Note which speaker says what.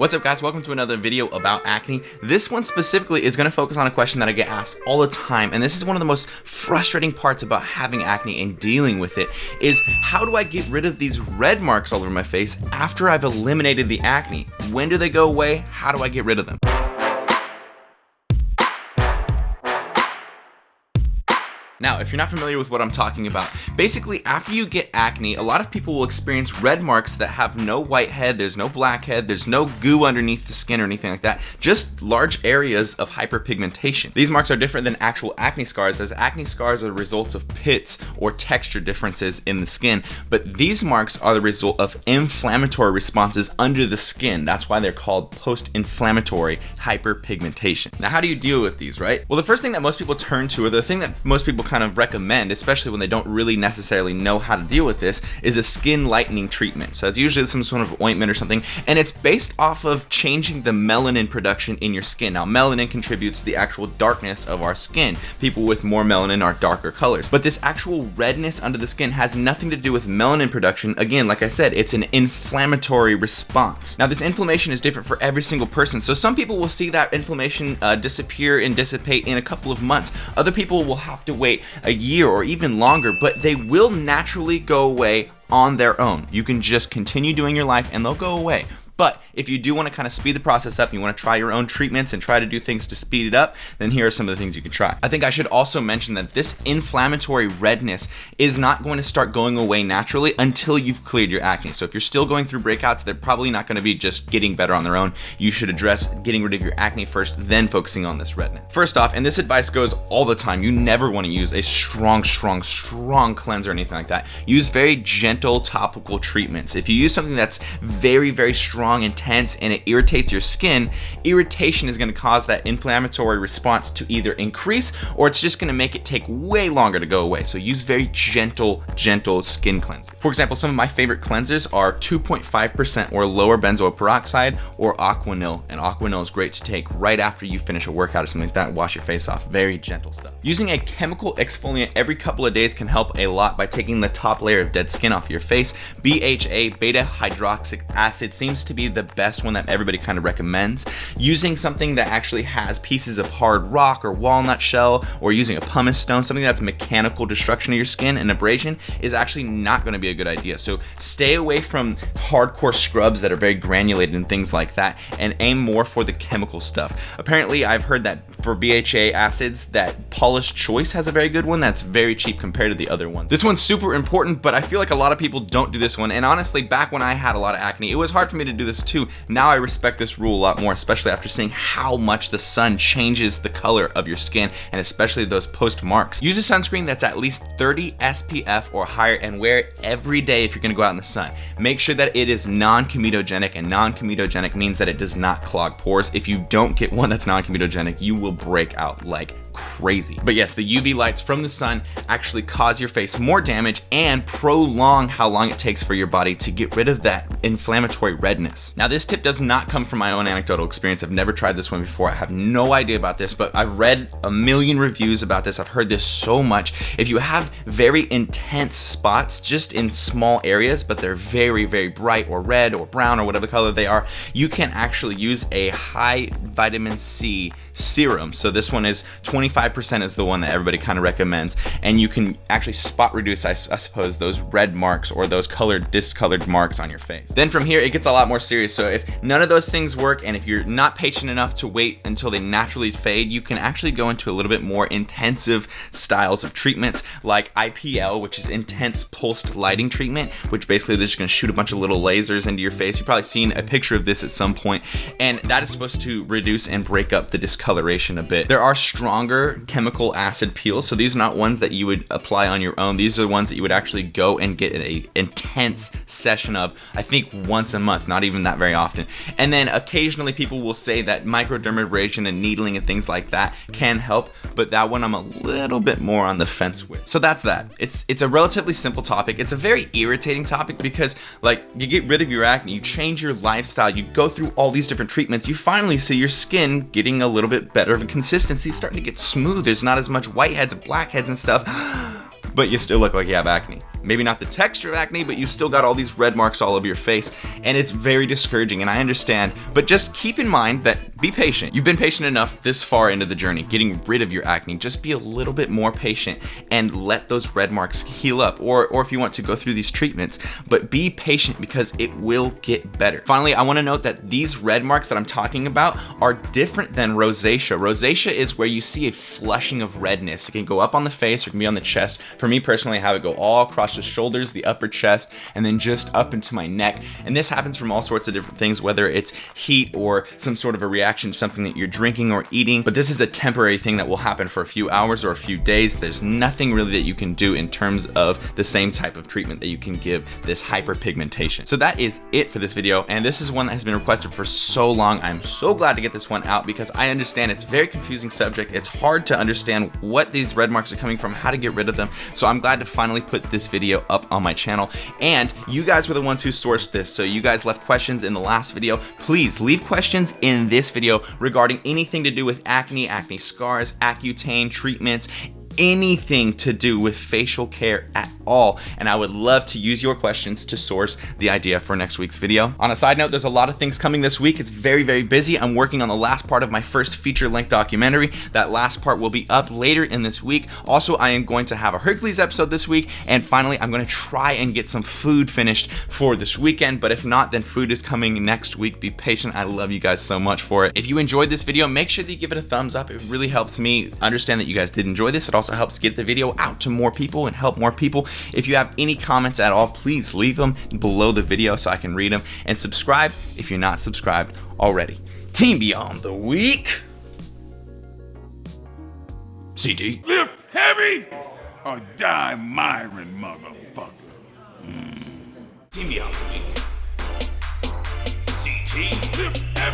Speaker 1: What's up guys, welcome to another video about acne. This one specifically is going to focus on a question that I get asked all the time, and this is one of the most frustrating parts about having acne and dealing with it, is how do I get rid of these red marks all over my face after I've eliminated the acne? When do they go away? How do I get rid of them? Now, if you're not familiar with what I'm talking about, basically after you get acne, a lot of people will experience red marks that have no whitehead, there's no blackhead, there's no goo underneath the skin or anything like that, just large areas of hyperpigmentation. These marks are different than actual acne scars, as acne scars are the results of pits or texture differences in the skin, but these marks are the result of inflammatory responses under the skin. That's why they're called post-inflammatory hyperpigmentation. Now, how do you deal with these, right? Well, the first thing that most people turn to, or the thing that most people kind of recommend, especially when they don't really necessarily know how to deal with this, is a skin lightening treatment. So it's usually some sort of ointment or something, and it's based off of changing the melanin production in your skin. Now, melanin contributes to the actual darkness of our skin. People with more melanin are darker colors, but this actual redness under the skin has nothing to do with melanin production. Again, like I said, it's an inflammatory response. Now, this inflammation is different for every single person. So some people will see that inflammation disappear and dissipate in a couple of months. Other people will have to wait a year or even longer, but they will naturally go away on their own. You can just continue doing your life and they'll go away. But if you do want to kind of speed the process up, you want to try your own treatments and try to do things to speed it up, then here are some of the things you can try. I think I should also mention that this inflammatory redness is not going to start going away naturally until you've cleared your acne. So if you're still going through breakouts, they're probably not going to be just getting better on their own. You should address getting rid of your acne first, then focusing on this redness. First off, and this advice goes all the time, you never want to use a strong cleanser or anything like that. Use very gentle topical treatments. If you use something that's very strong, intense, and it irritates your skin, irritation is going to cause that inflammatory response to either increase, or it's just going to make it take way longer to go away. So use very gentle skin cleanser. For example, some of my favorite cleansers are 2.5% or lower benzoyl peroxide or Aquanil, and Aquanil is great to take right after you finish a workout or something like that. Wash your face off. Very gentle stuff. Using a chemical exfoliant every couple of days can help a lot by taking the top layer of dead skin off your face. BHA, beta hydroxy acid, seems to be the best one that everybody kind of recommends. Using something that actually has pieces of hard rock or walnut shell, or using a pumice stone, something that's mechanical destruction of your skin and abrasion, is actually not going to be a good idea. So stay away from hardcore scrubs that are very granulated and things like that, and aim more for the chemical stuff. Apparently, I've heard that for BHA acids, that Paula's Choice has a very good one that's very cheap compared to the other ones. This one's super important, but I feel like a lot of people don't do this one, and honestly, back when I had a lot of acne, it was hard for me to do this too. Now I respect this rule a lot more, especially after seeing how much the sun changes the color of your skin, and especially those post marks. Use a sunscreen that's at least 30 SPF or higher, and wear it every day if you're going to go out in the sun. Make sure that it is non-comedogenic, and non-comedogenic means that it does not clog pores. If you don't get one that's non-comedogenic, you will break out like crazy. But yes, the UV lights from the sun actually cause your face more damage and prolong how long it takes for your body to get rid of that inflammatory redness. Now, this tip does not come from my own anecdotal experience. I've never tried this one before. I have no idea about this, but I've read a million reviews about this. I've heard this so much. If you have very intense spots just in small areas, but they're very bright or red or brown or whatever color they are, you can actually use a high vitamin C serum. So this one is 25% is the one that everybody kind of recommends, and you can actually spot reduce, I suppose, those red marks or those discolored marks on your face. Then from here, it gets a lot more serious. So if none of those things work, and if you're not patient enough to wait until they naturally fade, you can actually go into a little bit more intensive styles of treatments, like IPL, which is intense pulsed lighting treatment, which basically they're just going to shoot a bunch of little lasers into your face. You've probably seen a picture of this at some point, and that is supposed to reduce and break up the discoloration a bit. There are stronger chemical acid peels, so these are not ones that you would apply on your own. These are the ones that you would actually go and get an intense session of, I think once a month, not even that very often. And then occasionally people will say that microdermabrasion and needling and things like that can help, but that one I'm a little bit more on the fence with. So that's that. It's a relatively simple topic. It's a very irritating topic because, like, you get rid of your acne, you change your lifestyle, you go through all these different treatments, you finally see your skin getting a little bit better of a consistency, starting to get smooth. There's not as much whiteheads and blackheads and stuff, but you still look like you have acne. maybe not the texture of acne, but you still got all these red marks all over your face, and it's very discouraging, and I understand, but just keep in mind that be patient. You've been patient enough this far into the journey, getting rid of your acne. Just be a little bit more patient and let those red marks heal up, or if you want to go through these treatments, but be patient because it will get better. Finally, I want to note that these red marks that I'm talking about are different than rosacea. Rosacea is where you see a flushing of redness. It can go up on the face or it can be on the chest. For me personally, I have it go all across the shoulders, the upper chest, and then just up into my neck. And this happens from all sorts of different things, whether it's heat or some sort of a reaction to something that you're drinking or eating. But this is a temporary thing that will happen for a few hours or a few days. There's nothing really that you can do in terms of the same type of treatment that you can give this hyperpigmentation. So that is it for this video, and this is one that has been requested for so long. I'm so glad to get this one out because I understand it's a very confusing subject. It's hard to understand what these red marks are coming from, how to get rid of them. So I'm glad to finally put this video up on my channel, and you guys were the ones who sourced this. So you guys left questions in the last video. Please leave questions in this video regarding anything to do with acne, acne scars, Accutane treatments, anything to do with facial care at all, and I would love to use your questions to source the idea for next week's video. On a side note, there's a lot of things coming this week. It's very, very busy. I'm working on the last part of my first feature-length documentary. That last part will be up later in this week. Also, I am going to have a Hercules episode this week, and finally, I'm going to try and get some food finished for this weekend, but if not, then food is coming next week. Be patient. I love you guys so much for it. If you enjoyed this video, make sure that you give it a thumbs up. It really helps me understand that you guys did enjoy this. It also helps get the video out to more people and help more people. If you have any comments at all, please leave them below the video so I can read them, and subscribe if you're not subscribed already. Team Beyond the Week. CD.
Speaker 2: Lift heavy or die MIRIN, motherfucker.
Speaker 1: Team Beyond the Week.
Speaker 2: CT. Lift heavy.